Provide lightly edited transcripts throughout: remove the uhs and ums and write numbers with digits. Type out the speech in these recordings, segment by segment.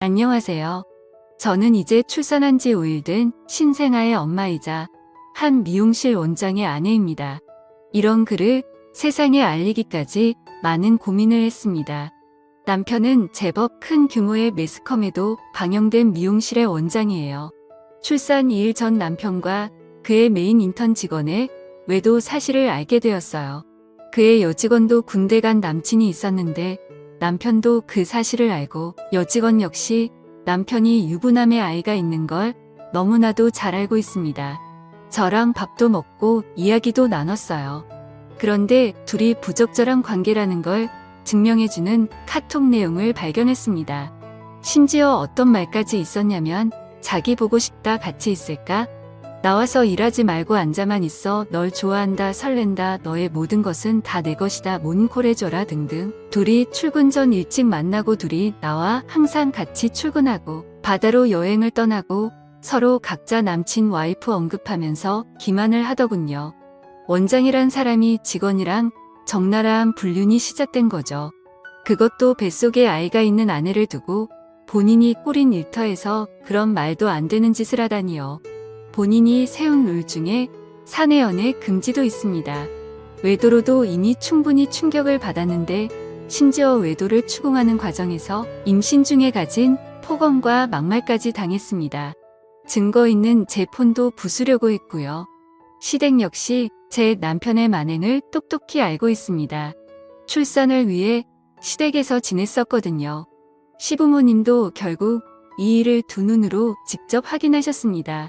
안녕하세요. 저는 이제 출산한 지 5일 된 신생아의 엄마이자 한 미용실 원장의 아내입니다. 이런 글을 세상에 알리기까지 많은 고민을 했습니다. 남편은 제법 큰 규모의 매스컴에도 방영된 미용실의 원장이에요. 출산 2일 전 남편과 그의 메인 인턴 직원의 외도 사실을 알게 되었어요. 그의 여직원도 군대 간 남친이 있었는데 남편도 그 사실을 알고 여직원 역시 남편이 유부남의 아이가 있는 걸 너무나도 잘 알고 있습니다. 저랑 밥도 먹고 이야기도 나눴어요. 그런데 둘이 부적절한 관계라는 걸 증명해주는 카톡 내용을 발견했습니다. 심지어 어떤 말까지 있었냐면 자기 보고 싶다 같이 있을까? 나와서 일하지 말고 앉아만 있어 널 좋아한다 설렌다 너의 모든 것은 다 내 것이다 모닝콜해줘라 등등. 둘이 출근 전 일찍 만나고 둘이 나와 항상 같이 출근하고 바다로 여행을 떠나고 서로 각자 남친 와이프 언급하면서 기만을 하더군요. 원장이란 사람이 직원이랑 적나라한 불륜이 시작된 거죠. 그것도 뱃속에 아이가 있는 아내를 두고 본인이 꾸린 일터에서 그런 말도 안 되는 짓을 하다니요. 본인이 세운 룰 중에 사내 연애 금지도 있습니다. 외도로도 이미 충분히 충격을 받았는데 심지어 외도를 추궁하는 과정에서 임신 중에 가진 폭언과 막말까지 당했습니다. 증거 있는 제 폰도 부수려고 했고요. 시댁 역시 제 남편의 만행을 똑똑히 알고 있습니다. 출산을 위해 시댁에서 지냈었거든요. 시부모님도 결국 이 일을 두 눈으로 직접 확인하셨습니다.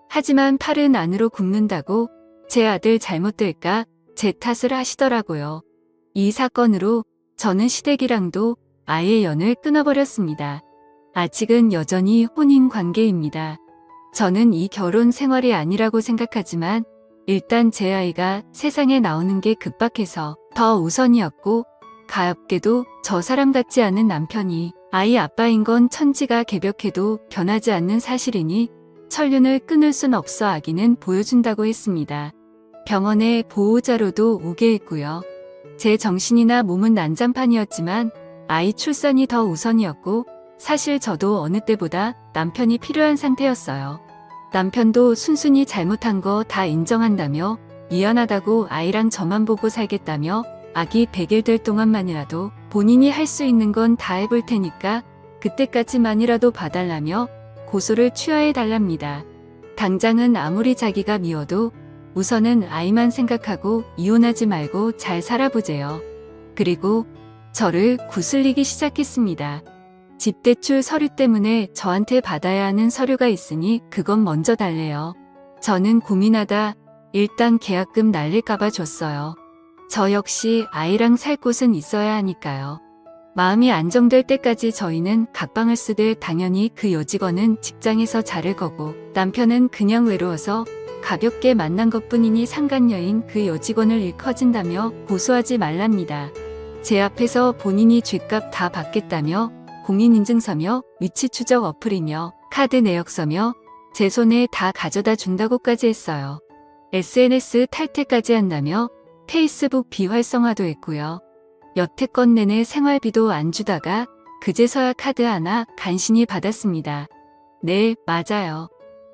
하지만 팔은 안으로 굽는다고 제 아들 잘못될까 제 탓을 하시더라고요. 이 사건으로 저는 시댁이랑도 아예 연을 끊어버렸습니다. 아직은 여전히 혼인 관계입니다. 저는 이 결혼 생활이 아니라고 생각하지만 일단 제 아이가 세상에 나오는 게 급박해서 더 우선이었고 가엾게도 저 사람 같지 않은 남편이 아이 아빠인 건 천지가 개벽해도 변하지 않는 사실이니 천륜을 끊을 순 없어 아기는 보여준다고 했습니다. 병원에 보호자로도 오게 했고요. 제 정신이나 몸은 난장판이었지만 아이 출산이 더 우선이었고 사실 저도 어느 때보다 남편이 필요한 상태였어요. 남편도 순순히 잘못한 거 다 인정한다며 미안하다고 아이랑 저만 보고 살겠다며 아기 100일 될 동안만이라도 본인이 할 수 있는 건 다 해볼 테니까 그때까지만이라도 봐달라며 고소를 취하해달랍니다. 당장은 아무리 자기가 미워도 우선은 아이만 생각하고 이혼하지 말고 잘 살아보재요. 그리고 저를 구슬리기 시작했습니다. 집대출 서류 때문에 저한테 받아야 하는 서류가 있으니 그건 먼저 달래요. 저는 고민하다 일단 계약금 날릴까봐 줬어요. 저 역시 아이랑 살 곳은 있어야 하니까요. 마음이 안정될 때까지 저희는 각방을 쓰되 당연히 그 여직원은 직장에서 자를 거고 남편은 그냥 외로워서 가볍게 만난 것뿐이니 상간녀인 그 여직원을 일커진다며 고소하지 말랍니다. 제 앞에서 본인이 죗값 다 받겠다며 공인인증서며 위치 추적 어플이며 카드 내역서며 제 손에 다 가져다 준다고까지 했어요. SNS 탈퇴까지 한다며 페이스북 비활성화도 했고요. 여태껏 내내 생활비도 안 주다가 그제서야 카드 하나 간신히 받았습니다. 네, 맞아요.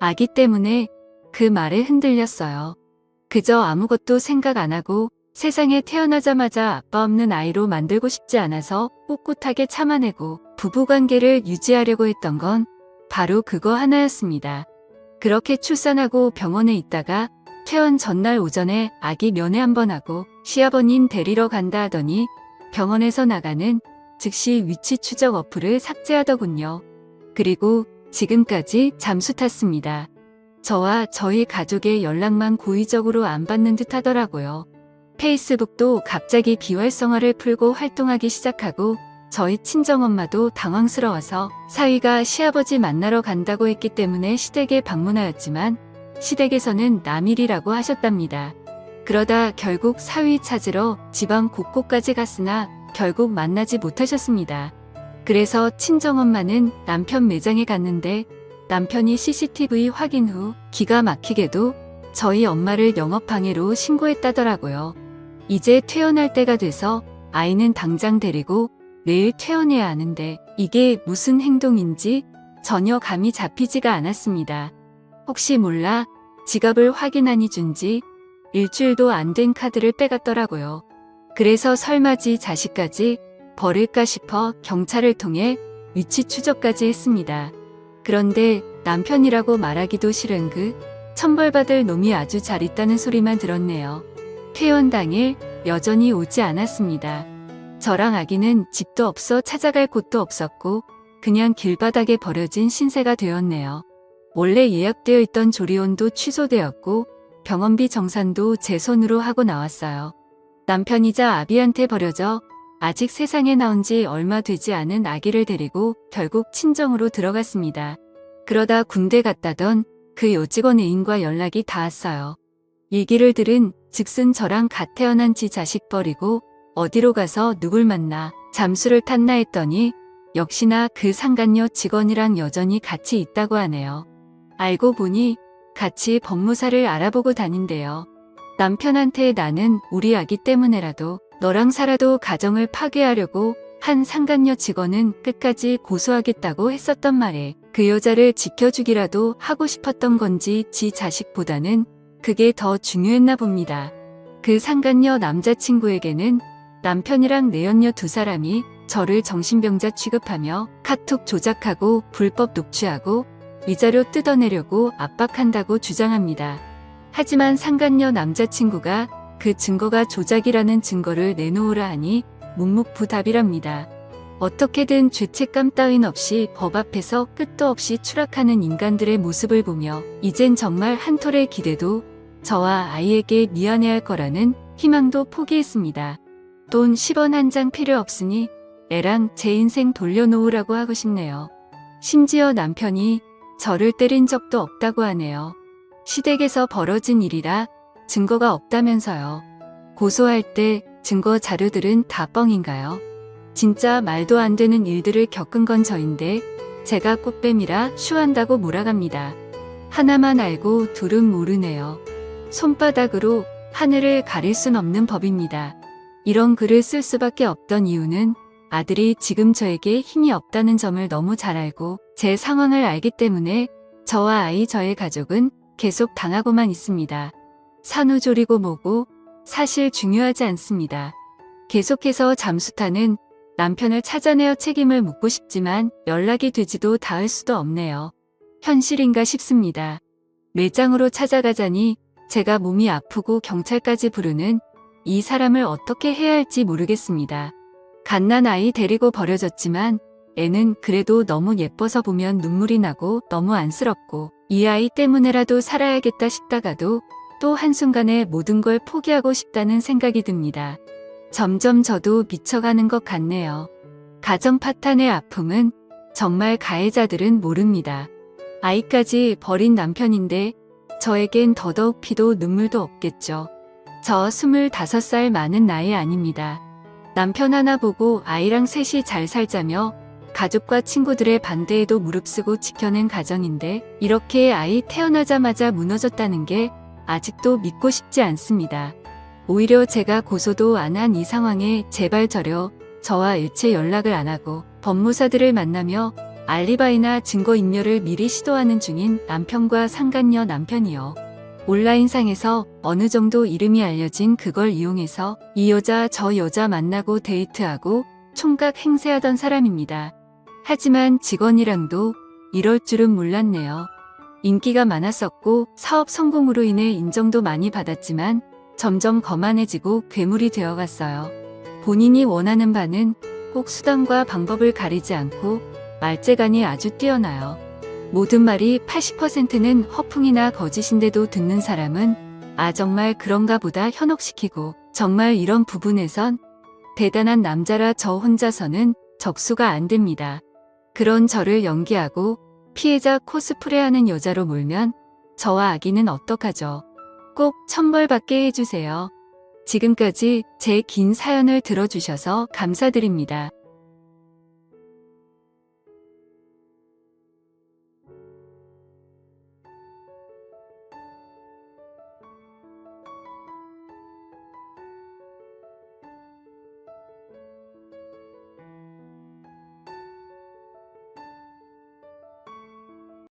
아기 때문에 그 말에 흔들렸어요. 그저 아무것도 생각 안 하고 세상에 태어나자마자 아빠 없는 아이로 만들고 싶지 않아서 꿋꿋하게 참아내고 부부관계를 유지하려고 했던 건 바로 그거 하나였습니다. 그렇게 출산하고 병원에 있다가 퇴원 전날 오전에 아기 면회 한번 하고 시아버님 데리러 간다 하더니 병원에서 나가는 즉시 위치 추적 어플을 삭제하더군요. 그리고 지금까지 잠수 탔습니다. 저와 저희 가족의 연락만 고의적으로 안 받는 듯 하더라고요. 페이스북도 갑자기 비활성화를 풀고 활동하기 시작하고 저희 친정엄마도 당황스러워서 사위가 시아버지 만나러 간다고 했기 때문에 시댁에 방문하였지만 시댁에서는 남일이라고 하셨답니다. 그러다 결국 사위 찾으러 지방 곳곳까지 갔으나 결국 만나지 못하셨습니다. 그래서 친정엄마는 남편 매장에 갔는데 남편이 CCTV 확인 후 기가 막히게도 저희 엄마를 영업방해로 신고했다더라고요. 이제 퇴원할 때가 돼서 아이는 당장 데리고 내일 퇴원해야 하는데 이게 무슨 행동인지 전혀 감이 잡히지가 않았습니다. 혹시 몰라 지갑을 확인하니 준 지 일주일도 안 된 카드를 빼갔더라고요. 그래서 설마지 자식까지 버릴까 싶어 경찰을 통해 위치 추적까지 했습니다. 그런데 남편이라고 말하기도 싫은 그 천벌받을 놈이 아주 잘 있다는 소리만 들었네요. 퇴원 당일 여전히 오지 않았습니다. 저랑 아기는 집도 없어 찾아갈 곳도 없었고 그냥 길바닥에 버려진 신세가 되었네요. 원래 예약되어 있던 조리원도 취소되었고 병원비 정산도 제 손으로 하고 나왔어요. 남편이자 아비한테 버려져 아직 세상에 나온 지 얼마 되지 않은 아기를 데리고 결국 친정으로 들어갔습니다. 그러다 군대 갔다던 그 여직원 애인과 연락이 닿았어요. 얘기를 들은 즉슨 저랑 갓 태어난 지 자식 버리고 어디로 가서 누굴 만나 잠수를 탔나 했더니 역시나 그 상간녀 직원이랑 여전히 같이 있다고 하네요. 알고 보니 같이 법무사를 알아보고 다닌대요. 남편한테 나는 우리 아기 때문에라도 너랑 살아도 가정을 파괴하려고 한 상간녀 직원은 끝까지 고소하겠다고 했었던 말에 그 여자를 지켜주기라도 하고 싶었던 건지 지 자식보다는 그게 더 중요했나 봅니다. 그 상간녀 남자친구에게는 남편이랑 내연녀 두 사람이 저를 정신병자 취급하며 카톡 조작하고 불법 녹취하고 위자료 뜯어내려고 압박한다고 주장합니다. 하지만 상간녀 남자친구가 그 증거가 조작이라는 증거를 내놓으라 하니 묵묵부답이랍니다. 어떻게든 죄책감 따윈 없이 법 앞에서 끝도 없이 추락하는 인간들의 모습을 보며 이젠 정말 한 톨의 기대도 저와 아이에게 미안해할 거라는 희망도 포기했습니다. 돈 10원 한 장 필요 없으니 애랑 제 인생 돌려놓으라고 하고 싶네요. 심지어 남편이 저를 때린 적도 없다고 하네요. 시댁에서 벌어진 일이라 증거가 없다면서요. 고소할 때 증거 자료들은 다 뻥인가요? 진짜 말도 안 되는 일들을 겪은 건 저인데 제가 꽃뱀이라 쇼한다고 몰아갑니다. 하나만 알고 둘은 모르네요. 손바닥으로 하늘을 가릴 순 없는 법입니다. 이런 글을 쓸 수밖에 없던 이유는 아들이 지금 저에게 힘이 없다는 점을 너무 잘 알고 제 상황을 알기 때문에 저와 아이 저의 가족은 계속 당하고만 있습니다. 산후조리고 뭐고 사실 중요하지 않습니다. 계속해서 잠수타는 남편을 찾아내어 책임을 묻고 싶지만 연락이 되지도 닿을 수도 없네요. 현실인가 싶습니다. 매장으로 찾아가자니 제가 몸이 아프고 경찰까지 부르는 이 사람을 어떻게 해야 할지 모르겠습니다. 갓난 아이 데리고 버려졌지만 애는 그래도 너무 예뻐서 보면 눈물이 나고 너무 안쓰럽고 이 아이 때문에라도 살아야겠다 싶다가도 또 한순간에 모든 걸 포기하고 싶다는 생각이 듭니다. 점점 저도 미쳐가는 것 같네요. 가정 파탄의 아픔은 정말 가해자들은 모릅니다. 아이까지 버린 남편인데 저에겐 더더욱 피도 눈물도 없겠죠. 저 25살 많은 나이 아닙니다. 남편 하나 보고 아이랑 셋이 잘 살자며 가족과 친구들의 반대에도 무릅쓰고 지켜낸 가정인데 이렇게 아이 태어나자마자 무너졌다는 게 아직도 믿고 싶지 않습니다. 오히려 제가 고소도 안 한 이 상황에 제발 저와 일체 연락을 안 하고 법무사들을 만나며 알리바이나 증거인멸을 미리 시도하는 중인 남편과 상간녀 남편이요. 온라인상에서 어느 정도 이름이 알려진 그걸 이용해서 이 여자 저 여자 만나고 데이트하고 총각 행세하던 사람입니다. 하지만 직원이랑도 이럴 줄은 몰랐네요. 인기가 많았었고 사업 성공으로 인해 인정도 많이 받았지만 점점 거만해지고 괴물이 되어갔어요. 본인이 원하는 바는 꼭 수단과 방법을 가리지 않고 말재간이 아주 뛰어나요. 모든 말이 80%는 허풍이나 거짓인데도 듣는 사람은 아 정말 그런가 보다 현혹시키고 정말 이런 부분에선 대단한 남자라 저 혼자서는 적수가 안 됩니다. 그런 저를 연기하고 피해자 코스프레하는 여자로 몰면 저와 아기는 어떡하죠? 꼭 천벌받게 해주세요. 지금까지 제 긴 사연을 들어주셔서 감사드립니다.